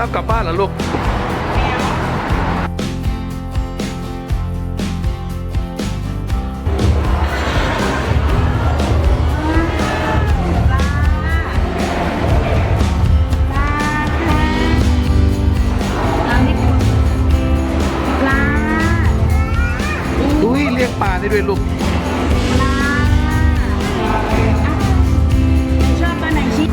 เอากลับบ้านเหรอลูกอุ้ยเรียกปลาได้ด้วยลูกชอบตัวไหนชิ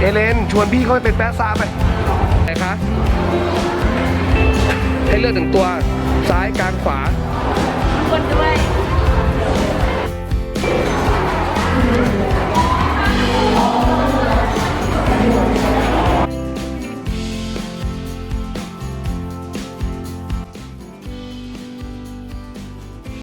เอเลนชวนพี่เขาไปเป็นแป๊ะซ่าไปไหนคะให้เลือกหนึ่งตัวซ้ายกลางขวา